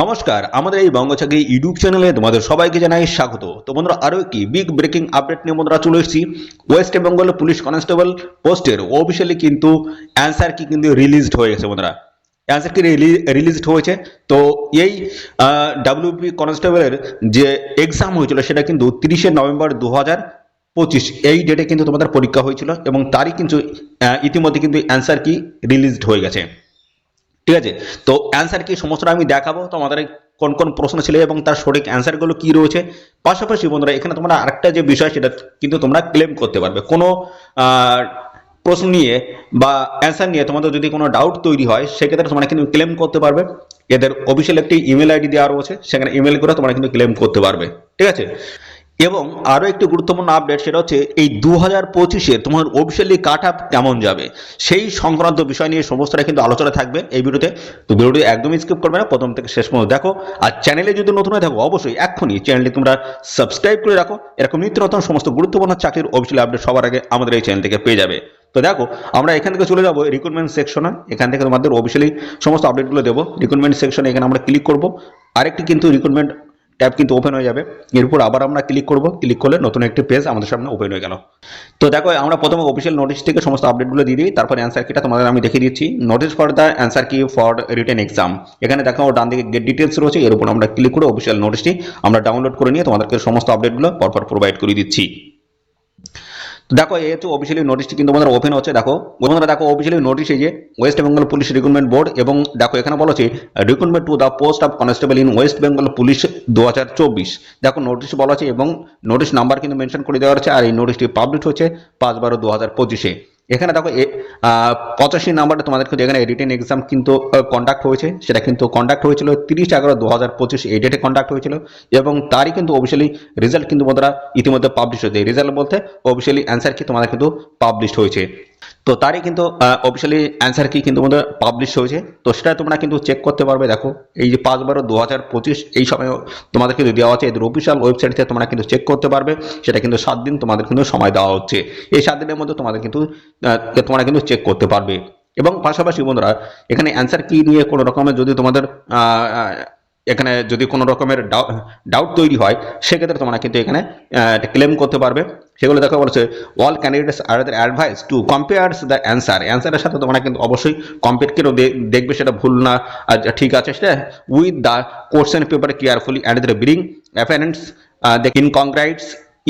নমস্কার, আমাদের এই বঙ্গচাকরি ইউটিউব চ্যানেলে তোমাদের সবাইকে জানাই স্বাগত। তো বন্ধুরা, আরো একটি বিগ ব্রেকিং আপডেট নিয়ে বন্ধুরা চলে এসেছি। ওয়েস্ট বেঙ্গল পুলিশ কনস্টেবল পোস্টের অফিসিয়ালি কিন্তু অ্যান্সার কি কিন্তু রিলিজড হয়ে গেছে বন্ধুরা। অ্যান্সার কি রিলিজড হয়েছে। তো এই ডাব্লিউপি কনস্টেবলের যে এক্সাম হয়েছিল সেটা কিন্তু 30শে নভেম্বর 2025 এই ডেটে কিন্তু তোমাদের পরীক্ষা হয়েছিল এবং তারই কিন্তু ইতিমধ্যে কিন্তু অ্যান্সার কি রিলিজড হয়ে গেছে। ঠিক আছে, তো অ্যান্সার কি সমস্তটা আমি দেখাবো তোমাদের কোন কোন প্রশ্ন ছিল এবং তার সঠিক অ্যান্সারগুলো কি রয়েছে। পাশাপাশি বন্ধুরা, এখানে তোমরা আরেকটা যে বিষয় সেটা কিন্তু তোমরা ক্লেম করতে পারবে কোনো প্রশ্ন নিয়ে বা অ্যান্সার নিয়ে তোমাদের যদি কোনো ডাউট তৈরি হয় সেক্ষেত্রে তোমরা কিন্তু ক্লেম করতে পারবে। এদের অফিসিয়াল একটি ইমেল আইডি দেওয়া রয়েছে, সেখানে ইমেল করে তোমরা কিন্তু ক্লেম করতে পারবে। ঠিক আছে, এবং আরো একটি গুরুত্বপূর্ণ আপডেট সেটা হচ্ছে এই 2025-এ তোমার অফিসিয়ালি কাট আপ কেমন যাবে সেই সংক্রান্ত বিষয় নিয়ে সমস্তটা কিন্তু আলোচনা থাকবে এই ভিডিওতে। তো ভিডিওটি একদমই স্কিপ করবে না, প্রথম থেকে শেষ পর্যন্ত দেখো। আর চ্যানেলে যদি নতুন হয়ে থাকো অবশ্যই এক্ষুনি চ্যানেলটি তোমরা সাবস্ক্রাইব করে রাখো, এরকম নিত্য নতুন সমস্ত গুরুত্বপূর্ণ চাকরির অফিসিয়াল আপডেট সবার আগে আমাদের এই চ্যানেল থেকে পেয়ে যাবে। তো দেখো, আমরা এখান থেকে চলে যাবো রিক্রুটমেন্ট সেকশনে। এখান থেকে তোমাদের অফিসিয়ালি সমস্ত আপডেটগুলো দেবো। রিক্রুটমেন্ট সেকশনে এখানে আমরা ক্লিক করবো, আরেকটি কিন্তু রিক্রুটমেন্ট ট্যাব কিন্তু ওপেন হয়ে যাবে। এরপর আবার আমরা ক্লিক করব, ক্লিক করলে নতুন একটি পেজ আমাদের সামনে ওপেন হয়ে গেল। তো দেখো, আমরা প্রথমে অফিসিয়াল নোটিশ থেকে সমস্ত আপডেটগুলো দিয়ে দিই, তারপর অ্যান্সার কিটা তোমাদের আমি দেখিয়ে দিচ্ছি। নোটিশ ফর দ্য অ্যান্সার কি ফর রিটেন এক্সাম, এখানে দেখো ডান দিকে গেট ডিটেলস রয়েছে, এর উপর আমরা ক্লিক করে অফিসিয়াল নোটিশটি আমরা ডাউনলোড করে নিয়ে তোমাদেরকে সমস্ত আপডেটগুলো পরপর প্রোভাইড করে দিচ্ছি। দেখো, এই হচ্ছে অফিসিয়ালি নোটিশটি কিন্তু আমাদের ওপেন হচ্ছে। দেখো বন্ধুরা, দেখো অফিসিয়ালি নোটিশ এই যে West Bengal police recruitment board, এবং দেখো এখানে বলা হচ্ছে recruitment to the post of constable in West Bengal police 2024। দেখো নোটিশ বলা আছে এবং নোটিশ নাম্বার কিন্তু মেনশন করে দেওয়া হচ্ছে, আর এই নোটিশটি পাবলিশ হচ্ছে 5/12/2025-এ। এখানে দেখো 85 নাম্বারে তোমাদের কিন্তু এখানে রিটেন এক্সাম কিন্তু কন্ডাক্ট হয়েছে, সেটা কিন্তু কন্ডাক্ট হয়েছিল 30/11/2025 এই ডেটে কন্ডাক্ট হয়েছিল, এবং তারই কিন্তু অফিসিয়ালি রেজাল্ট কিন্তু বন্ধুরা ইতিমধ্যে পাবলিশ হয়েছে। রেজাল্ট বলতে অফিসিয়ালি অ্যান্সার কি তোমাদের কিন্তু পাবলিশ হয়েছে। তো তারই কিন্তু অফিসিয়ালি অ্যান্সার কি কিন্তু আমাদের পাবলিশ হয়েছে, তো সেটা তোমরা কিন্তু চেক করতে পারবে। দেখো এই যে 5/12/2025 এই সময় তোমাদের কিন্তু দেওয়া আছে, এদের অফিসিয়াল ওয়েবসাইট থেকে তোমরা কিন্তু চেক করতে পারবে। সেটা কিন্তু 7 দিন তোমাদের কিন্তু সময় দেওয়া হচ্ছে, এই 7 দিনের মধ্যে তোমাদের কিন্তু তোমরা কিন্তু চেক করতে পারবে। এবং পাশাপাশি বন্ধুরা, এখানে অ্যান্সার কি নিয়ে কোনো রকমের যদি তোমাদের এখানে যদি কোনো রকমের ডাউট তৈরি হয় সেক্ষেত্রে তোমরা কিন্তু এখানে ক্লেম করতে পারবে। সেগুলো দেখা বলেছে all candidates are advised to compares the অ্যান্সারের সাথে তোমরা কিন্তু অবশ্যই কম্পেয়ার করে দেখবে সেটা ভুল না ঠিক আছে সেটা with the question paper carefully and the bring afference the incongruities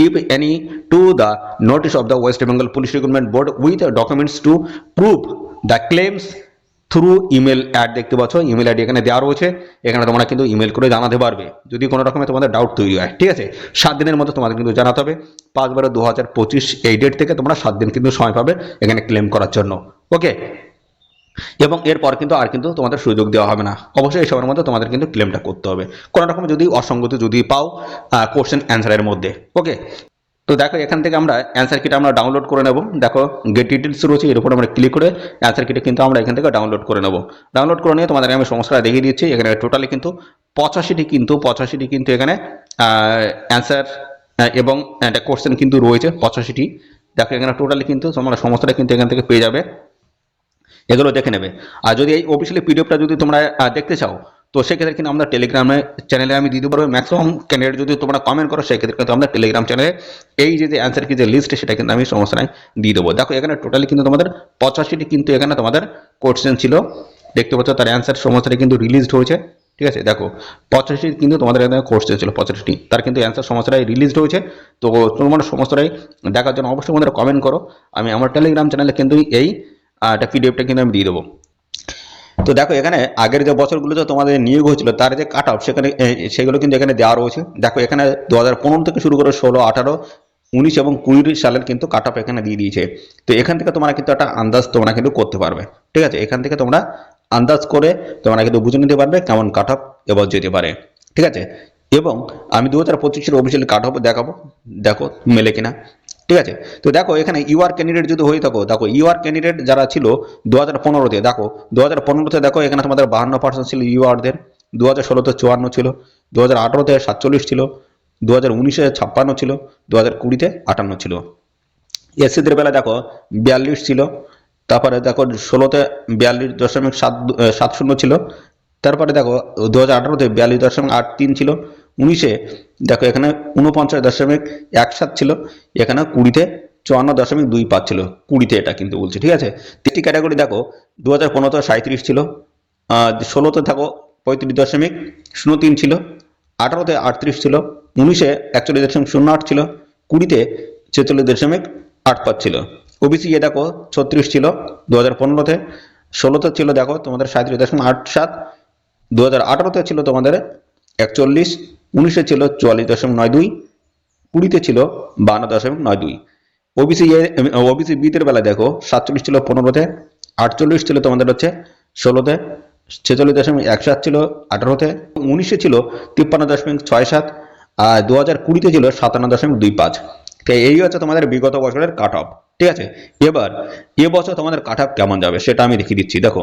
if any to the notice of the West Bengal Police Recruitment Board with documents to prove the claims through email ad. দেখতে পাচ্ছ email ID এখানে দেওয়া রয়েছে, এখানে তোমরা কিন্তু email করে জানাতে পারবে যদি কোনো রকমের তোমাদের ডাউট তৈরি হয়। ঠিক আছে, 7 দিনের মধ্যে তোমাদের কিন্তু জানাতে হবে। 5/12/2025 এই ডেট থেকে তোমরা 7 দিন কিন্তু সময় পাবে এখানে ক্লেম করার জন্য। ওকে, এবং এরপর কিন্তু আর কিন্তু তোমাদের সুযোগ দেওয়া হবে না। অবশ্যই এই সময়ের মধ্যে তোমাদের কিন্তু ক্লেমটা করতে হবে কোনো রকম যদি অসঙ্গতি যদি পাও কোশ্চেন অ্যান্সারের মধ্যে। ওকে, তো দেখো এখান থেকে আমরা অ্যান্সার কিটা আমরা ডাউনলোড করে নেব। দেখো গেট ডিটেলস রয়েছে, এর উপর আমরা ক্লিক করে অ্যান্সার কিটা কিন্তু আমরা এখান থেকে ডাউনলোড করে নেব। ডাউনলোড করে নিয়ে তোমাদের আমি সমস্যাটা দেখিয়ে দিচ্ছি। এখানে টোটালি কিন্তু 85টি কিন্তু এখানে অ্যান্সার এবং একটা কোশ্চেন কিন্তু রয়েছে 85টি। দেখো এখানে টোটালি কিন্তু তোমরা সমস্যাটা কিন্তু এখান থেকে পেয়ে যাবে, এগুলো দেখে নেবে। আর যদি এই অফিসিয়ালি পিডিএফটা যদি তোমরা দেখতে চাও তো সেক্ষেত্রে কিন্তু আমরা টেলিগ্রামে চ্যানেলে আমি দিয়ে দেবো। ম্যাক্সিমাম ক্যান্ডিডেট যদি তোমরা কমেন্ট করো সেক্ষেত্রে কিন্তু আমরা টেলিগ্রাম চ্যানেলে এই যে অ্যান্সার কি যে লিস্ট সেটা কিন্তু আমি সমস্যা নাই দিয়ে দেবো। দেখো এখানে টোটালি কিন্তু তোমাদের 85টি কিন্তু এখানে তোমাদের কোশ্চেন ছিল, দেখতে পাচ্ছ তার অ্যান্সার সমস্যাটা কিন্তু রিলিজড হয়েছে। ঠিক আছে, দেখো 85টি কিন্তু তোমাদের এখানে কোশ্চেন ছিল 85টি, তার কিন্তু অ্যান্সার সমস্যাটাই রিলিজড হয়েছে। তো তোমার সমস্যাটাই দেখার জন্য অবশ্যই তোমাদের কমেন্ট করো, আমি আমার টেলিগ্রাম চ্যানেলে কিন্তু এই একটা পিডিএফটা কিন্তু আমি দিয়ে দেবো। তো দেখো এখানে আগের যে বছরগুলোতে তোমাদের নিয়োগ হয়েছিল তার যে কাট অফ সেখানে সেগুলো কিন্তু এখানে দেওয়া রয়েছে। দেখো এখানে 2015 থেকে শুরু করে 16, 18, 19 এবং 20 সালের কিন্তু কাট অফ এখানে দিয়ে দিয়েছে। তো এখান থেকে তোমরা কিন্তু একটা আন্দাজ তোমরা কিন্তু করতে পারবে। ঠিক আছে, এখান থেকে তোমরা আন্দাজ করে তোমরা কিন্তু বুঝে নিতে পারবে কেমন কাট অফ এবার যেতে পারে। ঠিক আছে, এবং আমি 2025-এর অফিসিয়াল কাট অফ দেখাবো, দেখো মেলে কিনা। ঠিক আছে, তো দেখো এখানে ইউআর ক্যান্ডিডেট যদি হয়ে থাকো, দেখো ইউআর ক্যান্ডিডেট যারা ছিল 2015-তে, দেখো 2015-তে দেখো এখানে তোমাদের 52% ছিল ইউআরদের, 2016-তে 54 ছিল, 2018-তে 47 ছিল, 2019-এ 56 ছিল, 2020-তে 58 ছিল। এসসিদের বেলা দেখো 42 ছিল, তারপরে দেখো 16-তে 42.70 ছিল, তারপরে দেখো 2018-তে 42.83 ছিল, 19-এ দেখো এখানে 49.17 ছিল, এখানে 20-তে 54.25 ছিল, 20-তে এটা কিন্তু বলছে, ঠিক আছে। 3টি ক্যাটাগরি দেখো 2015-তে 37 ছিল, 16-তে দেখো 35.03 ছিল, 18-তে 38 ছিল, 19-এ 41.08 ছিল, 20-তে 46.85 ছিল। ওবিসি এ দেখো 36 ছিল 2015-তে, 16-তে ছিল দেখো তোমাদের 37.87, 2018-তে ছিল তোমাদের 41, 19-এ ছিল 44.92, 20-তে ছিল 52.92। ওবিসি বিদের বেলা দেখো 47 ছিল 15-তে, 48 ছিল তোমাদের হচ্ছে 16-তে, 46.17 ছিল 18-তে, 19-এ ছিল 53.67, আর 2020-তে ছিল 57.25। তো এই হচ্ছে তোমাদের বিগত বছরের কাট অফ, ঠিক আছে। এবার এবছর তোমাদের কাট অফ কেমন যাবে সেটা আমি দেখিয়ে দিচ্ছি। দেখো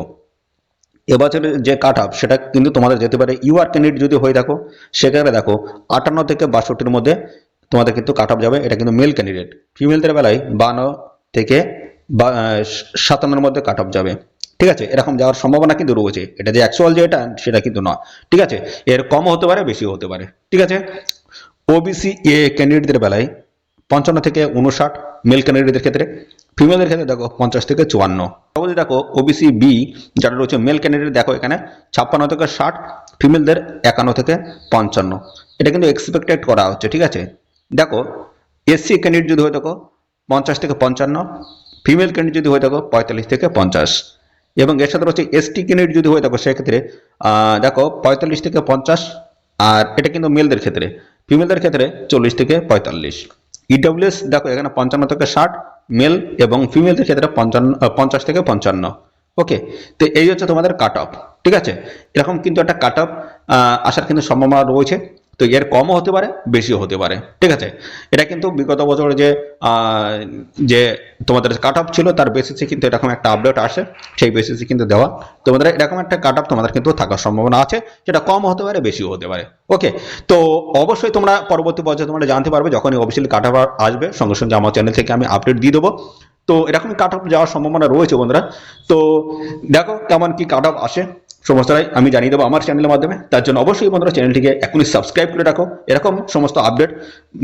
এবছরের যে কাট অফ সেটা কিন্তু তোমাদের যেতে পারে, ইউআর ক্যান্ডিডেট যদি হয়ে থাকো সেখানে দেখো 58 থেকে 62-র মধ্যে তোমাদের কিন্তু কাট অফ যাবে। এটা কিন্তু মেল ক্যান্ডিডেট। ফিমেলদের বেলায় 52 থেকে 57-র মধ্যে কাট অফ যাবে, ঠিক আছে। এরকম যাওয়ার সম্ভাবনা কিন্তু রয়েছে, এটা যে অ্যাকচুয়াল যে এটা সেটা কিন্তু নয়, ঠিক আছে। এর কমও হতে পারে বেশিও হতে পারে, ঠিক আছে। ওবিসি এ ক্যান্ডিডেটদের বেলায় 55 থেকে 59 মেল ক্যান্ডিডেটদের ক্ষেত্রে, ফিমেলদের ক্ষেত্রে দেখো 50 থেকে 54। তাহলে দেখো ওবিসি বি যারা রয়েছে মেল ক্যান্ডিডেট দেখো এখানে 56 থেকে 60, ফিমেলদের 51 থেকে 55। এটা কিন্তু এক্সপেক্টেড করা হচ্ছে, ঠিক আছে। দেখো এসসি ক্যান্ডিডেট যদি হয়ে থাকো 50 থেকে 55, ফিমেল ক্যান্ডিডেট যদি হয়ে থাকো 45 থেকে 50, এবং এর সাথে রয়েছে এসটি ক্যান্ডিডেট যদি হয়ে থাকো সেক্ষেত্রে দেখো 45 থেকে 50, আর এটা কিন্তু মেলদের ক্ষেত্রে। ফিমেলদের ক্ষেত্রে 40 থেকে 45। ইডব্লিউএস দেখো এখানে 55 থেকে 60 মেল, এবং ফিমেলদের ক্ষেত্রে 50 থেকে 55। ওকে, তো এই হচ্ছে তোমাদের কাট অফ, ঠিক আছে। এরকম কিন্তু একটা কাট অফ আসার কিন্তু সম্ভাবনা রয়েছে। তো এর কমও হতে পারে বেশিও হতে পারে, ঠিক আছে। এটা কিন্তু বিগত বছরে যে তোমাদের কাট অফ ছিল তার বেসিসে কিন্তু এরকম একটা আপডেট আসে, সেই বেসিসে কিন্তু দেওয়া তোমাদের এরকম একটা কাট অফ তোমাদের কিন্তু থাকার সম্ভাবনা আছে, যেটা কম হতে পারে বেশিও হতে পারে। ওকে, তো অবশ্যই তোমরা পরবর্তী পর্যায়ে তোমরা জানতে পারবে যখনই অফিসিয়ালি কাট অফ আসবে, সঙ্গে সঙ্গে আমার চ্যানেল থেকে আমি আপডেট দিয়ে দেবো। তো এরকম কাট অফ যাওয়ার সম্ভাবনা রয়েছে বন্ধুরা। তো দেখো কেমন কি কাট অফ আসে সমস্তটাই আমি জানিয়ে দেবো আমার চ্যানেলের মাধ্যমে। তার জন্য অবশ্যই বন্ধুরা চ্যানেলটিকে এখনই সাবস্ক্রাইব করে রাখো। এরকম সমস্ত আপডেট,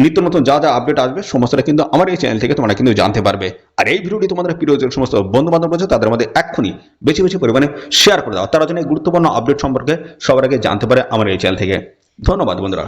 নিত্য নতুন যা যা আপডেট আসবে সমস্তটা কিন্তু আমার এই চ্যানেল থেকে তোমরা কিন্তু জানতে পারবে। আর এই ভিডিওটি তোমাদের প্রিয় যে সমস্ত বন্ধু বান্ধব রয়েছে তাদের মধ্যে এক্ষুনি বেশি বেশি পরিমাণে শেয়ার করে দাও, তারা যেন এই গুরুত্বপূর্ণ আপডেট সম্পর্কে সবার আগে জানতে পারে আমার এই চ্যানেল থেকে। ধন্যবাদ বন্ধুরা।